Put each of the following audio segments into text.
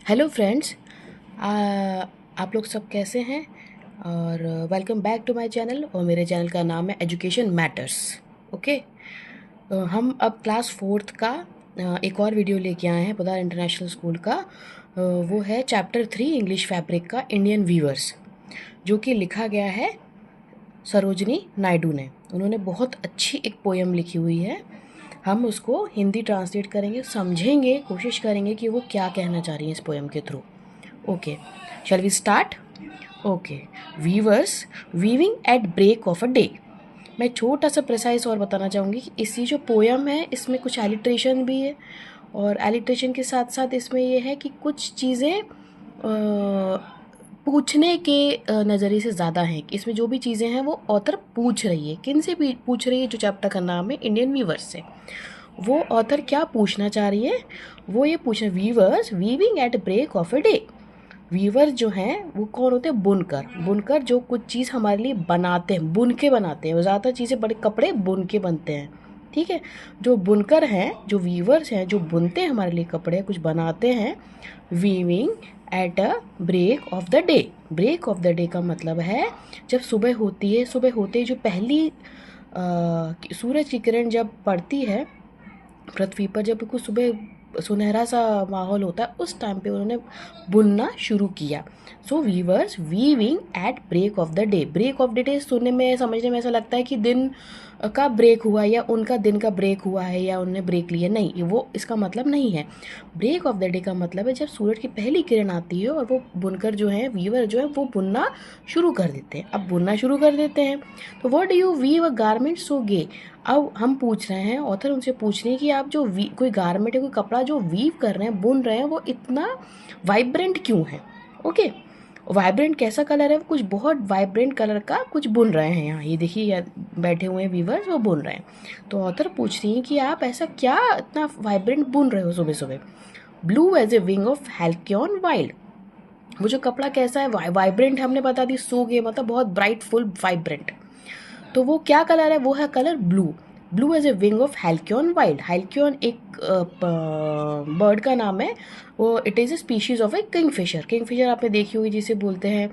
Hello friends, आप लोग सब कैसे हैं। और welcome back to my channel. और मेरे चैनल का नाम है एजुकेशन मैटर्स। ओके, हम अब क्लास फोर्थ का एक और वीडियो लेके आए हैं पोद्दार इंटरनेशनल स्कूल का। वो है चैप्टर 3 इंग्लिश फैब्रिक का इंडियन वीवर्स, जो कि लिखा गया है सरोजनी नायडू ने। उन्होंने बहुत अच्छी एक पोएम लिखी हुई है। हम उसको हिंदी ट्रांसलेट करेंगे, समझेंगे, कोशिश करेंगे कि वो क्या कहना चाह रही हैं इस पोएम के through. Okay, shall we start. Okay, weavers weaving at break of a day. मैं छोटा सा प्रिसाइज और बताना चाहूँगी कि इसी जो पोएम है इसमें कुछ एलिट्रेशन भी है, और एलिट्रेशन के साथ साथ इसमें ये है कि कुछ चीज़ें पूछने के नज़रिए से ज़्यादा हैं। इसमें जो भी चीज़ें हैं वो ऑथर पूछ रही है। किन से भी पूछ रही है? जो चैप्टर का नाम है इंडियन वीवर्स से। वो ऑथर क्या पूछना चाह रही है? वो ये पूछ रहे, weavers weaving at break of a day. Weaver जो हैं वो कौन होते हैं? बुनकर। बुनकर जो कुछ चीज़ हमारे लिए बनाते हैं, बुन के बनाते हैं। वो ज़्यादातर चीज़ें, बड़े कपड़े बुन के बनते हैं, ठीक है। जो बुनकर हैं, जो वीवर्स हैं, जो बुनते हैं हमारे लिए कपड़े, कुछ बनाते हैं। Weaving at a break of the day. Break of the day का मतलब है जब सुबह होती है, सुबह होते ही जो पहली सूरज की किरण जब पड़ती है पृथ्वी पर, जब कुछ सुबह सुनहरा सा माहौल होता है, उस टाइम पे उन्होंने बुनना शुरू किया। So weavers weaving at break of the day. Break of the day सुनने में, समझने में ऐसा लगता है कि दिन का ब्रेक हुआ, या उनका दिन का ब्रेक हुआ है, या उन्होंने ब्रेक लिया। नहीं, वो इसका मतलब नहीं है। ब्रेक ऑफ द डे का मतलब है जब सूरज की पहली किरण आती है और वो बुनकर जो है, वीवर जो है, वो बुनना शुरू कर देते हैं। अब बुनना शुरू कर देते हैं तो what do you weave a garment so gay. अब हम पूछ रहे हैं, ऑथर उनसे पूछ रही है कि आप जो कोई गारमेंट है, कोई कपड़ा जो वीव कर रहे हैं, बुन रहे हैं, वो इतना वाइब्रेंट क्यों है। ओके, वाइब्रेंट कैसा कलर है? कुछ बहुत वाइब्रेंट कलर का कुछ बुन रहे हैं। यहाँ ये देखिए, बैठे हुए हैं वीवर्स, वो बुन रहे हैं। तो ऑथर पूछ रही है कि आप ऐसा क्या इतना वाइब्रेंट बुन रहे हो सुबह सुबह। Blue as a wing of halcyon wild. वो जो कपड़ा कैसा है? वाइब्रेंट हमने बता दी, सोगे मतलब बहुत ब्राइट, फुल वाइब्रेंट। तो वो क्या कलर है? वो है colour blue. Blue as a wing of halcyon wild. Halcyon एक बर्ड का नाम है। वो it is a species of a kingfisher. Kingfisher आपने देखी होगी, जिसे बोलते हैं।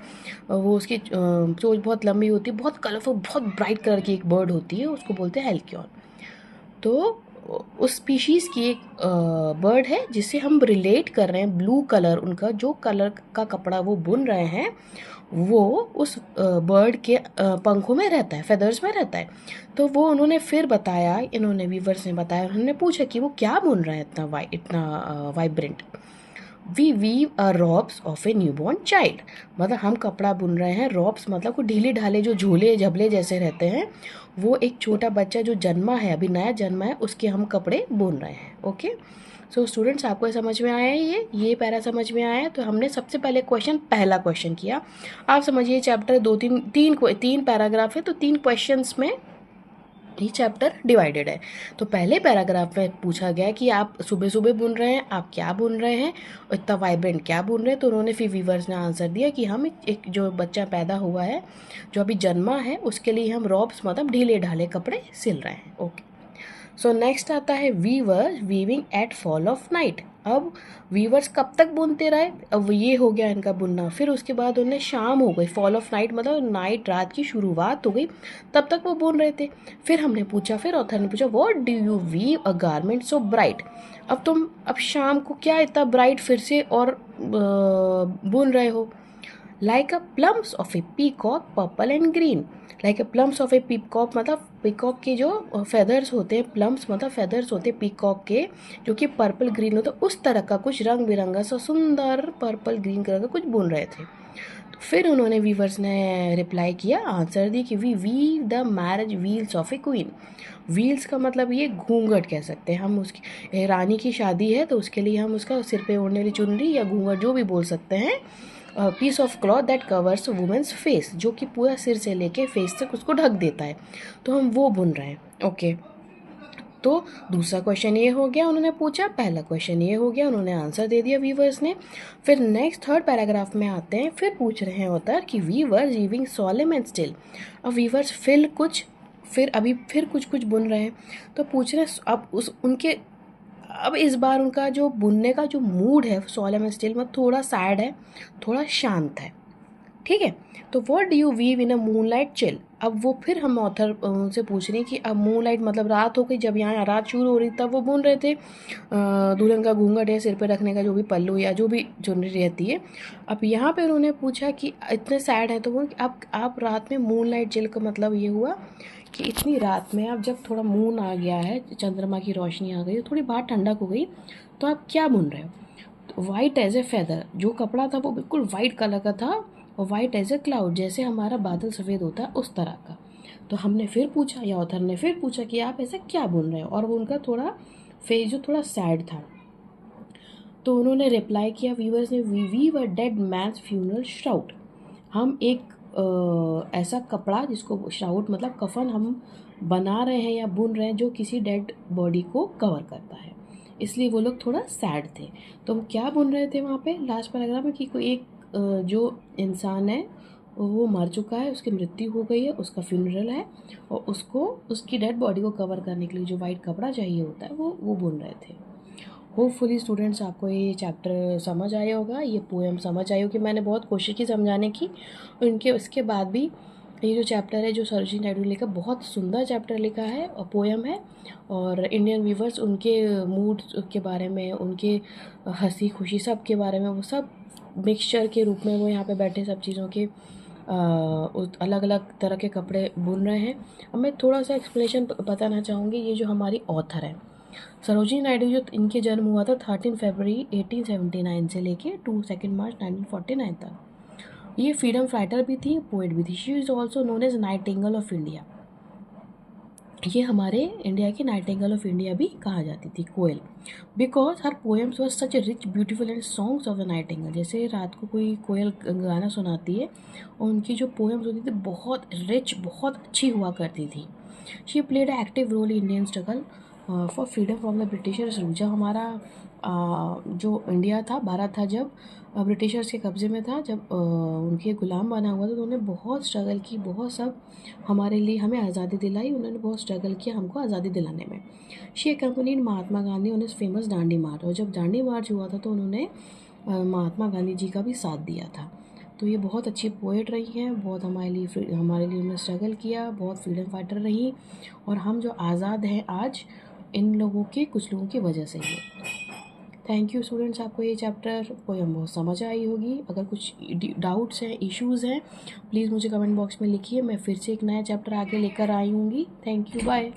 वो उसकी चोंच बहुत लंबी होती है, बहुत कलरफुल, बहुत ब्राइट कलर की एक बर्ड होती है, उसको बोलते हैं हेल्क्योन। तो उस स्पीशीज़ की एक बर्ड है जिससे हम रिलेट कर रहे हैं। ब्लू कलर, उनका जो कलर का कपड़ा वो बुन रहे हैं, वो उस बर्ड के पंखों में रहता है, फेदर्स में रहता है। तो वो उन्होंने फिर बताया, इन्होंने वीवर्स ने बताया, उन्होंने पूछा कि वो क्या बुन रहे हैं इतना vibrant. We weave a robes of a newborn child. मतलब हम कपड़ा बुन रहे हैं। रॉब्स मतलब को ढीले ढाले जो झोले झबले जैसे रहते हैं, वो एक छोटा बच्चा जो जन्मा है, अभी नया जन्मा है, उसके हम कपड़े बुन रहे हैं। ओके, सो स्टूडेंट्स, आपको समझ में आया है? ये पैरा समझ में आया है? तो हमने सबसे पहले पहला क्वेश्चन किया। आप समझिए, चैप्टर तीन पैराग्राफ है, तो 3 क्वेश्चंस में ये चैप्टर डिवाइडेड है। तो पहले पैराग्राफ में पूछा गया कि आप सुबह सुबह बुन रहे हैं, आप क्या बुन रहे हैं, और इतना वाइब्रेंट क्या बुन रहे हैं। तो उन्होंने फिर वीवर्स ने आंसर दिया कि हम एक जो बच्चा पैदा हुआ है, जो अभी जन्मा है, उसके लिए हम रॉब्स मतलब ढीले ढाले कपड़े सिल रहे हैं। ओके, सो नेक्स्ट आता है weavers weaving at fall of night. अब वीवर्स कब तक बुनते रहे? अब ये हो गया इनका बुनना। फिर उसके बाद उन्हें शाम हो गई, फॉल ऑफ नाइट मतलब नाइट, रात की शुरुआत हो गई, तब तक वो बुन रहे थे। फिर हमने पूछा, फिर ऑथर ने पूछा, what do you weave a garment so bright. अब शाम को क्या इतना ब्राइट फिर से और बुन रहे हो? Like a plums of A peacock purple and green. Like a plums of A peacock मतलब पीकॉक के जो फेदर्स होते हैं, प्लम्स मतलब फेदर्स होते हैं पीकॉक के, जो कि पर्पल ग्रीन होता है, उस तरह का कुछ रंग बिरंगा सा सुंदर पर्पल ग्रीन कलर का कुछ बुन रहे थे। तो फिर उन्होंने वीवर्स ने रिप्लाई किया, आंसर दी कि we weave the marriage veils of a queen. Veils का मतलब ये घूंघट कह सकते हैं हम। उसकी रानी की शादी है, तो उसके लिए हम उसका सिर पे ओढ़ने वाली चुनरी या घूंघट जो भी बोल सकते हैं, piece of cloth that covers women's face, जो कि पूरा सिर से लेके फेस तक उसको ढक देता है, तो हम वो बुन रहे हैं। ओके, तो दूसरा क्वेश्चन ये हो गया, उन्होंने पूछा। पहला क्वेश्चन ये हो गया, उन्होंने आंसर दे दिया वीवर्स ने। फिर नेक्स्ट थर्ड पैराग्राफ में आते हैं, फिर पूछ रहे हैं ऑथर कि वीवर्स वीविंग सॉलेम एंड स्टिल। अब वीवर्स फिर कुछ कुछ बुन रहे हैं। तो पूछ रहे हैं अब उस उनके अब इस बार उनका जो बुनने का जो मूड है सोलम एंड स्टिल में थोड़ा सैड है, थोड़ा शांत है, ठीक है। तो what do you weave in a moonlight chill. अब वो फिर हम ऑथर उनसे पूछ रहे हैं कि अब मूनलाइट मतलब रात हो गई, जब यहाँ रात शुरू हो रही तब वो बुन रहे थे दुल्हन का घूंघट या सिर पे रखने का जो भी पल्लू या जो भी चुनरी रहती है। अब यहाँ पे उन्होंने पूछा कि इतने सैड हैं तो वो आप रात में मूनलाइट चिल का मतलब ये हुआ कि इतनी रात में अब जब थोड़ा मून आ गया है, चंद्रमा की रोशनी आ गई, थोड़ी बात ठंडक हो गई, तो आप क्या बुन रहे हो। वाइट एज ए फेदर, जो कपड़ा था वो बिल्कुल वाइट कलर का था, और वाइट एज ए क्लाउड, जैसे हमारा बादल सफ़ेद होता है उस तरह का। तो हमने फिर पूछा, या ऑथर ने फिर पूछा कि आप ऐसा क्या बुन रहे हो, और वो उनका थोड़ा फेस जो थोड़ा सैड था। तो उन्होंने रिप्लाई किया व्यूअर्स ने, we weave a dead man's funeral shroud. हम एक ऐसा कपड़ा जिसको श्राउड मतलब कफन हम बना रहे हैं या बुन रहे हैं जो किसी डेड बॉडी को कवर करता है, इसलिए वो लोग थोड़ा सैड थे। तो वो क्या बुन रहे थे वहाँ पे लास्ट पैराग्राफ में कि कोई एक जो इंसान है वो मर चुका है, उसकी मृत्यु हो गई है, उसका फ्यूनरल है, और उसको उसकी डेड बॉडी को कवर करने के लिए जो वाइट कपड़ा चाहिए होता है वो बुन रहे थे। होपफुली स्टूडेंट्स आपको ये चैप्टर समझ आया होगा, ये पोएम समझ आई होगी। मैंने बहुत कोशिश की समझाने की, उनके उसके बाद भी ये जो चैप्टर है जो सरोजिनी नायडू ने लिखा, बहुत सुंदर चैप्टर लिखा है और पोएम है। और इंडियन वीवर्स उनके मूड के बारे में, उनके हंसी खुशी सब के बारे में, वो सब मिक्सचर के रूप में वो यहाँ पे बैठे सब चीज़ों के अलग अलग तरह के कपड़े बुन रहे हैं। अब मैं थोड़ा सा एक्सप्लेनेशन बताना चाहूँगी। ये जो हमारी ऑथर है सरोजिनी नायडू, जो इनके जन्म हुआ था 13 फरवरी 1879 से लेके 2 मार्च 1949 तक। ये फ्रीडम फाइटर भी थी, पोएट भी थी। She is also known as Nightingale of India. ये हमारे इंडिया की नाइटिंगेल ऑफ इंडिया भी कहा जाती थी, कोयल, because her poems were such rich beautiful and songs of the nightingale. जैसे रात को कोई कोयल गाना सुनाती है, और उनकी जो पोएम्स होती थी बहुत रिच, बहुत अच्छी हुआ करती थी। She played a active role in Indian struggle for freedom from the Britishers. जब हमारा जो इंडिया था, भारत था, जब ब्रिटिशर्स के कब्ज़े में था, जब उनके ग़ुलाम बना हुआ था, तो उन्होंने बहुत स्ट्रगल की, बहुत सब हमारे लिए हमें आज़ादी दिलाई। उन्होंने बहुत स्ट्रगल किया हमको आज़ादी दिलाने में। She accompanied Mahatma Gandhi on his famous Dandi march. और जब दांडी मार्च हुआ था तो उन्होंने महात्मा गांधी जी का भी साथ दिया था। तो ये बहुत अच्छी पोएट रही हैं, बहुत हमारे लिए उन्होंने स्ट्रगल किया, बहुत फ्रीडम फाइटर रही, और हम जो आज़ाद हैं आज इन लोगों के, कुछ लोगों की वजह से ही। थैंक यू स्टूडेंट्स, आपको ये चैप्टर पोएम बहुत समझ आई होगी। अगर कुछ डाउट्स हैं, इश्यूज़ हैं, प्लीज़ मुझे कमेंट बॉक्स में लिखिए। मैं फिर से एक नया चैप्टर आगे लेकर आई हूँगी। Thank you, bye.